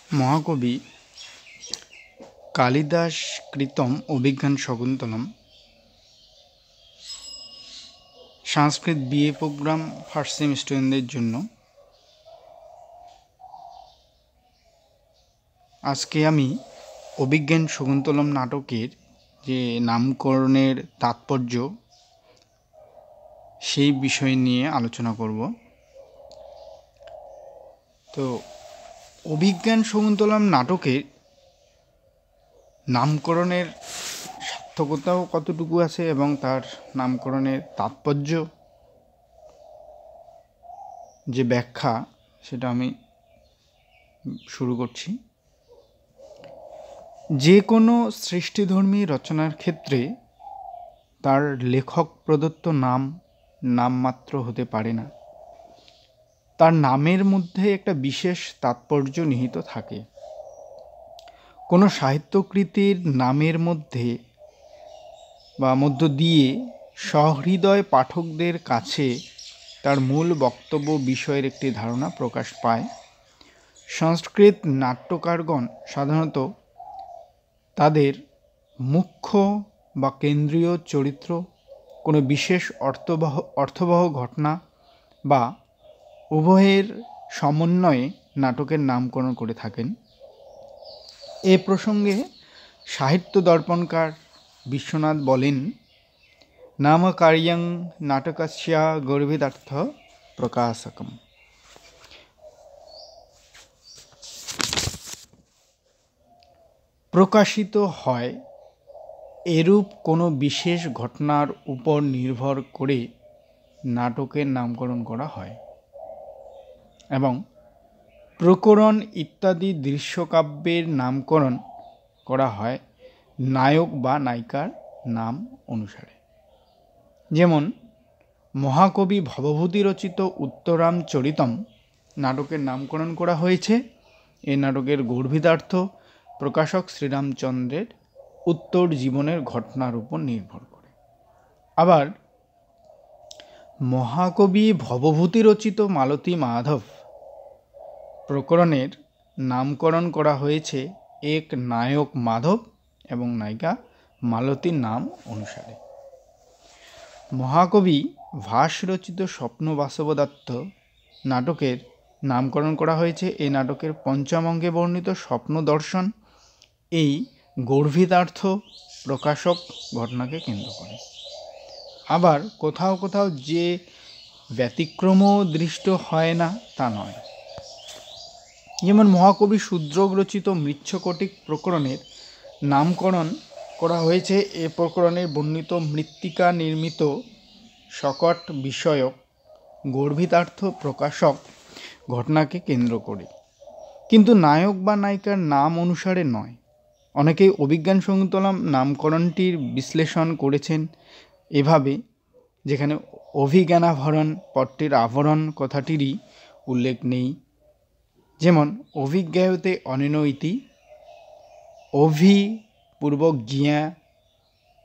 মহাকবি কালিদাস কৃতম অভিজ্ঞান শকুন্তলম, সংস্কৃত BA programme first same স্টুডেন্টদের জন্য। আজকে আমি অভিজ্ঞান শকুন্তলম নাটকের যে নামকরণের তাৎপর্য সেই বিষয় নিয়ে আলোচনা করব। তো অভিজ্ঞান শকুন্তলম নাটকের নামকরণের সার্থকতাও কতটুকু আছে এবং তার নামকরণের তাৎপর্য যে ব্যাখ্যা সেটা আমি শুরু করছি। যে কোনো সৃষ্টিধর্মী রচনার ক্ষেত্রে তার লেখক প্রদত্ত নামমাত্র হতে পারে না, তার নামের মধ্যে একটা বিশেষ তাৎপর্য নিহিত থাকে। কোনো সাহিত্যকৃতির নামের মধ্য দিয়ে সহৃদয় পাঠকদের কাছে তার মূল বক্তব্য বিষয়ের একটি ধারণা প্রকাশ পায়। সংস্কৃত নাট্যকারগণ সাধারণত তাদের মুখ্য বা কেন্দ্রীয় চরিত্র, কোনো বিশেষ অর্থবহ ঘটনা বা উভয়ের সমন্বয়ে নাটকের নামকরণ করে থাকেন। এ প্রসঙ্গে সাহিত্য দর্পণকার বিশ্বনাথ বলেন, নামকার্যং নাটকস্য গর্ভিতার্থ প্রকাশকম। প্রকাশিত হয় এরূপ কোনো বিশেষ ঘটনার উপর নির্ভর করে নাটকের নামকরণ করা হয় এবং প্রকরণ ইত্যাদি দৃশ্যকাব্যের নামকরণ করা হয় নায়ক বা নায়িকার নাম অনুসারে। যেমন মহাকবি ভবভূতি রচিত উত্তরামচরিতম নাটকের নামকরণ করা হয়েছে এই নাটকের গর্ভিতার্থ প্রকাশক শ্রীরামচন্দ্রের উত্তর জীবনের ঘটনার উপর নির্ভর করে। আবার মহাকবি ভবভূতি রচিত মালতী মাধব প্রকরণের নামকরণ করা হয়েছে এক নায়ক মাধব এবং নায়িকা মালতীর নাম অনুসারে। মহাকবি ভাস রচিত স্বপ্ন বাসবদত্ত নাটকের নামকরণ করা হয়েছে এই নাটকের পঞ্চম অঙ্গে বর্ণিত স্বপ্ন দর্শন এই গর্ভিতার্থ প্রকাশক ঘটনাকে কেন্দ্র করে। আবার কোথাও কোথাও যে ব্যতিক্রমও দৃষ্ট হয় না তা নয়। যেমন মহাকবি শূদ্রক রচিত মৃচ্ছকটিক প্রকরণের নামকরণ করা হয়েছে এ প্রকরণে বর্ণিত মৃত্তিকা নির্মিত শকট বিষয়ক গর্ভিতার্থ প্রকাশক ঘটনাকে কেন্দ্র করে, কিন্তু নায়ক বা নায়িকার নাম অনুসারে নয়। অনেকেই অভিজ্ঞান শকুন্তলম নামকরণটির বিশ্লেষণ করেছেন এভাবে, যেখানে অভিজ্ঞানাভরণ পট্টির আভরণ কথাটিরই উল্লেখ নেই। যেমন অভিজ্ঞায়তে অনেন ইতি, অভিপূর্বক জ্ঞা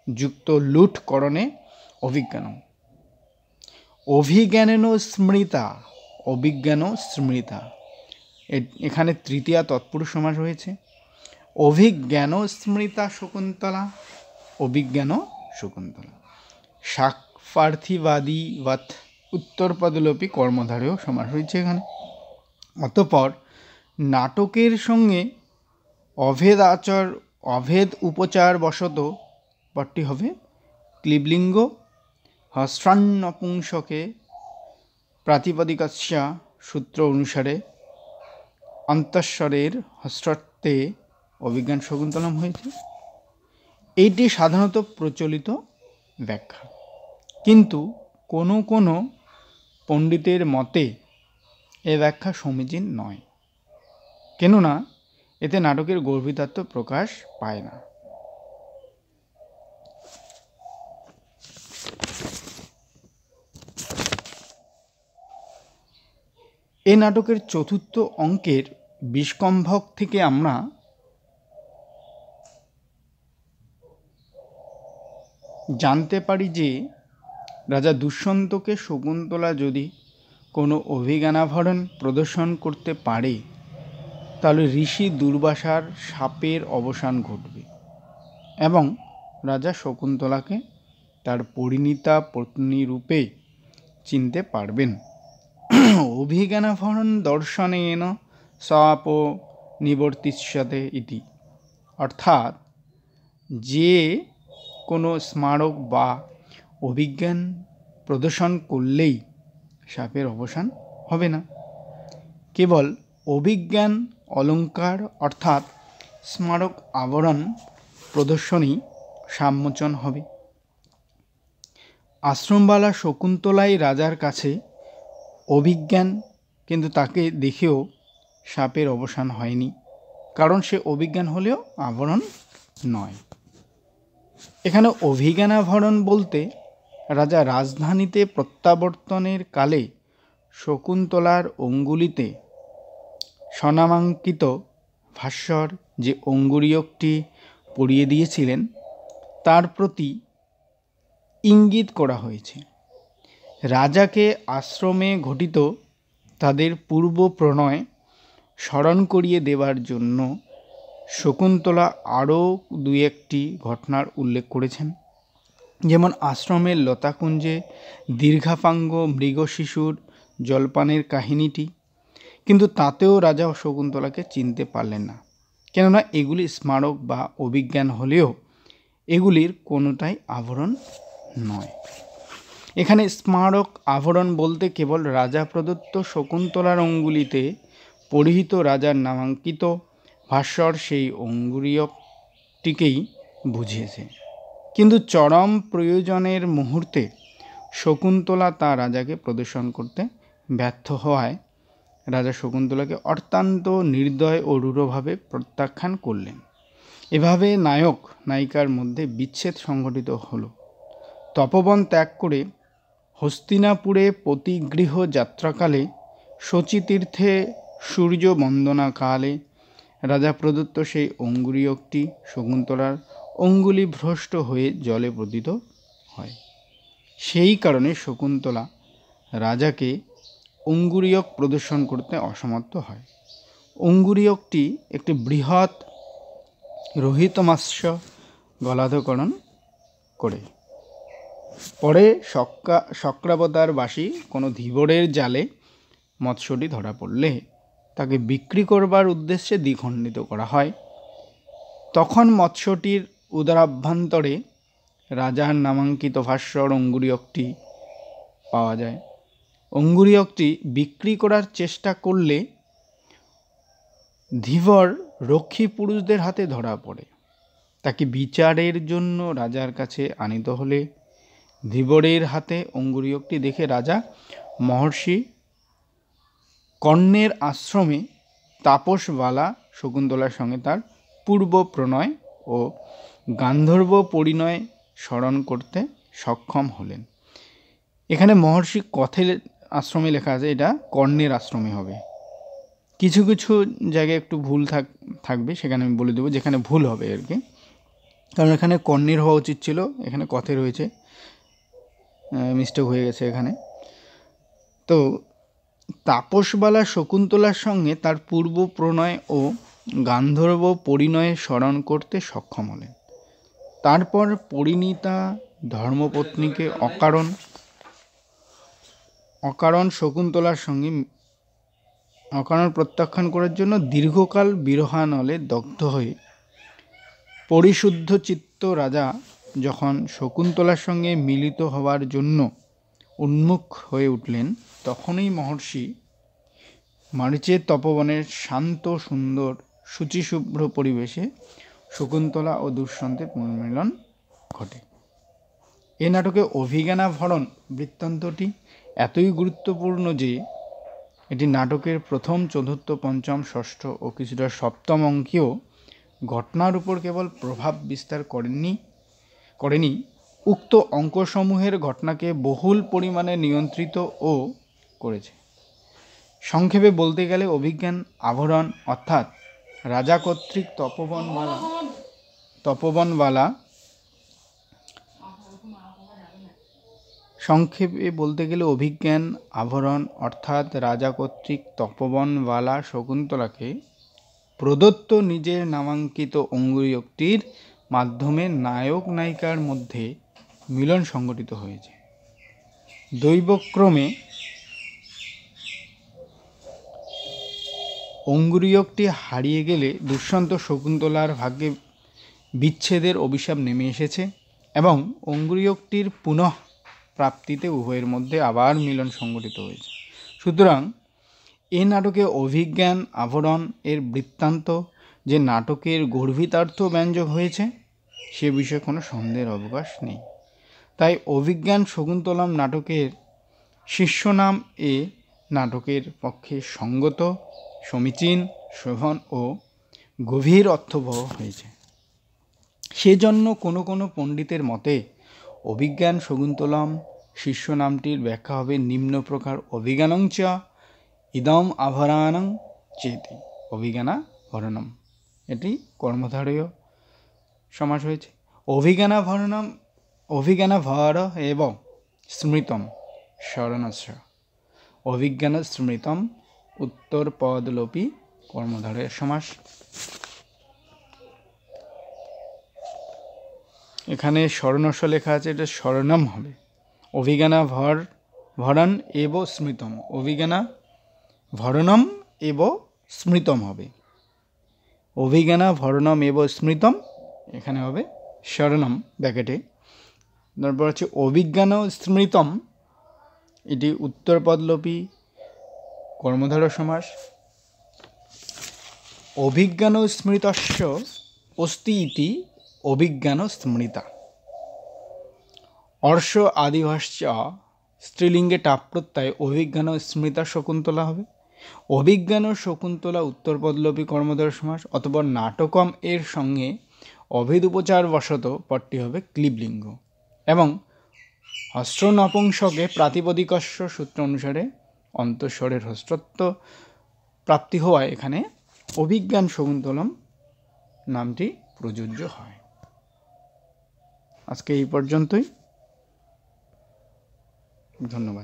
যুক্ত লুটকরণে অভিজ্ঞানম, অভিজ্ঞানেন স্মৃতা অভিজ্ঞান স্মৃতা। এখানে তৃতীয়া তৎপুরুষ সমাস হয়েছে। অভিজ্ঞান স্মৃতা শকুন্তলা অভিজ্ঞান শকুন্তলা। শাকপার্থিবাদীবৎ উত্তরপদলোপী কর্মধারেও সমাস হয়েছে এখানে। অতঃপর নাটকের সঙ্গে অভেদ উপচার বশত পদটি হবে ক্লীবলিঙ্গ হস্রান্নপুংসকে প্রাতিপদিকস্য সূত্র অনুসারে অন্তঃস্বরের হস্রত্বে অভিজ্ঞান শকুন্তলম হয়েছে। এইটি সাধারণত প্রচলিত ব্যাখ্যা, কিন্তু কোনো কোনো পণ্ডিতের মতে এ ব্যাখ্যা সমীচীন নয়, কেননা এতে নাটকের গর্ভিতার্থ প্রকাশ পায় না। এই নাটকের চতুর্থ অঙ্কের বিষকম্ভক থেকে আমরা জানতে পারি যে রাজা দুষ্যন্তকে শকুন্তলা যদি কোনো অভিজ্ঞানাভরণ প্রদর্শন করতে পারে তাহলে ঋষি দুর্বাসার সাপের অবসান ঘটবে এবং রাজা শকুন্তলাকে তার পরিণীতা পত্নী রূপে চিনতে পারবেন। অভিজ্ঞানাভরণ দর্শনেন সাপ নিবর্তিষ্যতে ইতি, অর্থাৎ যে কোনো স্মারক বা অভিজ্ঞান প্রদর্শন করলেই সাপের অবসান হবে না। কেবল অভিজ্ঞান অলঙ্কার অর্থাৎ স্মারক আবরণ প্রদর্শনই সাপমোচন হবে। আশ্রমবালা শকুন্তলাই রাজার কাছে অভিজ্ঞান, কিন্তু তাকে দেখেও সাপের অবসান হয়নি, কারণ সে অভিজ্ঞান হলেও আবরণ নয়। এখানে অভিজ্ঞানাভরণ বলতে রাজা রাজধানীতে প্রত্যাবর্তনের কালে শকুন্তলার অঙ্গুলিতে স্বনামাঙ্কিত ভাস্বর যে অঙ্গুরীয়কটি পরিয়ে দিয়েছিলেন তার প্রতি ইঙ্গিত করা হয়েছে। রাজাকে আশ্রমে ঘটিত তাদের পূর্ব প্রণয় স্মরণ করিয়ে দেবার জন্য শকুন্তলা আরও দু একটি ঘটনার উল্লেখ করেছেন, যেমন আশ্রমের লতাকুঞ্জে দীর্ঘাপাঙ্গ মৃগ শিশুর জলপানের কাহিনীটি। কিন্তু তাতেও রাজা শকুন্তলাকে চিনতে পারলেন না, কেননা এগুলি স্মারক বা অভিজ্ঞান হলেও এগুলির কোনোটাই আভরণ নয়। এখানে স্মারক আভরণ বলতে কেবল রাজা প্রদত্ত শকুন্তলার অঙ্গুলিতে পরিহিত রাজার নামাঙ্কিত ভাস্বর সেই অঙ্গুরীয়কটিকেই বুঝিয়েছে। কিন্তু চরম প্রয়োজনের মুহূর্তে শকুন্তলা তা রাজাকে প্রদর্শন করতে ব্যর্থ হওয়ায় রাজা শকুন্তলাকে অত্যন্ত নির্দয় ও রূঢ়ভাবে প্রত্যাখ্যান করলেন। এভাবে নায়ক নায়িকার মধ্যে বিচ্ছেদ সংঘটিত হলো। তপবন ত্যাগ করে হস্তিনাপুরে প্রতিগৃহ যাত্রাকালে শচীতীর্থে সূর্য বন্দনাকালে রাজা প্রদত্ত সেই অঙ্গুরীয়কটি শকুন্তলার অঙ্গুলি ভ্রষ্ট হয়ে জলে পতিত হয়। সেই কারণে শকুন্তলা রাজাকে অঙ্গুরীয়ক প্রদর্শন করতে অসমর্থ হয়। অঙ্গুরীয়কটি একটি বৃহৎ রোহিতমাস্য গলাধকরণ করে। পরে শক্রাবতারবাসী কোনো ধীবরের জালে মৎস্যটি ধরা পড়লে তাকে বিক্রি করবার উদ্দেশ্যে দ্বিখণ্ডিত করা হয়। তখন মৎস্যটির উদরাভ্যন্তরে রাজার নামাঙ্কিত ভাস্বর অঙ্গুরীয়কটি পাওয়া যায়। অঙ্গুরীয়কটি বিক্রি করার চেষ্টা করলে ধীবর রক্ষী পুরুষদের হাতে ধরা পড়ে। তাকে বিচারের জন্য রাজার কাছে আনিত হলে ধীবরের হাতে অঙ্গুরীয়কটি দেখে রাজা মহর্ষি কর্ণের আশ্রমে তাপসবালা শকুন্তলার সঙ্গে তার পূর্ব প্রণয় ও গান্ধর্ব পরিণয় স্মরণ করতে সক্ষম হলেন। এখানে মহর্ষি কথের আশ্রমে লেখা আছে, এটা কর্ণের আশ্রমে হবে। কিছু কিছু জায়গায় একটু ভুল থাকবে, সেখানে আমি বলে দেবো যেখানে ভুল হবে আর কি, কারণ এখানে কর্ণের হওয়া উচিত ছিল, এখানে কথে রয়েছে, মিস্টেক হয়ে গেছে এখানে। তো তাপসবালা শকুন্তলার সঙ্গে তার পূর্ব প্রণয় ও গান্ধর্ব পরিণয়ে স্মরণ করতে সক্ষম হলেন। তারপর পরিণীতা ধর্মপত্নীকে অকারণ শকুন্তলার সঙ্গে অকারণ প্রত্যাখ্যান করার জন্য দীর্ঘকাল বিরহানলে দগ্ধ হয়ে পরিশুদ্ধ চিত্ত রাজা যখন শকুন্তলার সঙ্গে মিলিত হওয়ার জন্য উন্মুখ হয়ে উঠলেন, তখনই মহর্ষি মারিচের তপবনের শান্ত সুন্দর শুচিশুভ্র পরিবেশে শকুন্তলা ও দুষ্যন্তের পুনর্মিলন ঘটে। এই নাটকে অভিজ্ঞানাভরণ বৃত্তান্তটি এতই গুরুত্বপূর্ণ যে এটি নাটকের প্রথম, চতুর্থ, পঞ্চম, ষষ্ঠ ও কিছুটা সপ্তম অঙ্কেও ঘটনার উপর কেবল প্রভাব বিস্তার করেনি, উক্ত অঙ্কসমূহের ঘটনাকে বহুল পরিমাণে নিয়ন্ত্রিত ও করেছে। সংক্ষেপে বলতে গেলে অভিজ্ঞান আভরণ অর্থাৎ রাজা কর্তৃক তপবনবালা সংক্ষেপে বলতে গেলে শকুন্তলাকে প্রদত্ত নিজের নামাঙ্কিত অঙ্গুরীয়কটির মাধ্যমে নায়ক নায়িকার মধ্যে মিলন সংঘটিত হয়েছে। দৈবক্রমে অঙ্গুরীয়কটি হারিয়ে গেলে দুষ্যন্ত শকুন্তলার ভাগ্যে বিচ্ছেদের অভিশাপ নেমে এসেছে এবং অঙ্গুরীয়কটির পুনঃ প্রাপ্তিতে উভয়ের মধ্যে আবার মিলন সংঘটিত হয়েছে। সুতরাং এ নাটকে অভিজ্ঞান আভরণ এর বৃত্তান্ত যে নাটকের গর্ভিতার্থ ব্যঞ্জক হয়েছে সে বিষয়ে কোনো সন্দেহের অবকাশ নেই। তাই অভিজ্ঞান শকুন্তলম নাটকের শিষ্যনাম এ নাটকের পক্ষে সঙ্গত, সমীচীন, শোভন ও গভীর অর্থবহ হয়েছে। সেজন্য কোনো কোনো পণ্ডিতের মতে অভিজ্ঞান শকুন্তলম শিষ্য নামটির ব্যাখ্যা হবে নিম্ন প্রকার: অভিজ্ঞানং চ ইদম আভরাণং চেতি অভিজ্ঞানাভরণম। এটি কর্মধারয় সমাস হয়েছে। অভিজ্ঞানাভরণম অভিজ্ঞানাভর এবং স্মৃতম শরণস্য অভিজ্ঞান স্মৃতম উত্তর পদলোপী কর্মধারয় সমাস। এখানে শরণস্য লেখা আছে, এটা শরণম হবে। অভিজ্ঞানা ভরণ এব স্মৃতম, অভিজ্ঞানা ভরণম এব স্মৃতম হবে। অভিজ্ঞানা ভরণম এব স্মৃতম এখানে হবে শরণম ব্যাকেটে। তারপর হচ্ছে অভিজ্ঞান স্মৃতম, এটি উত্তর পদলোপী কর্মধারয় সমাস। অভিজ্ঞান স্মৃতস্য অস্তি ইতি অভিজ্ঞান স্মৃতা। অর্শ আদিভাশ্চ স্ত্রীলিঙ্গে টাপ প্রত্যয় অভিজ্ঞান স্মৃতা শকুন্তলা হবে। অভিজ্ঞান শকুন্তলা উত্তর পদলোপী কর্মধারয় সমাস। অথবা নাটকম এর সঙ্গে অভেদোপচার বশত পদটি হবে ক্লীবলিঙ্গ এবং হস্র নপুংসকে প্রাতিপদিকস্য সূত্র অনুসারে অন্তঃস্বরের হস্রত্ব প্রাপ্তি হওয়ায় এখানে অভিজ্ঞান শকুন্তলম নামটি প্রযোজ্য হয়। আজকে এই পর্যন্তই, ধন্যবাদ।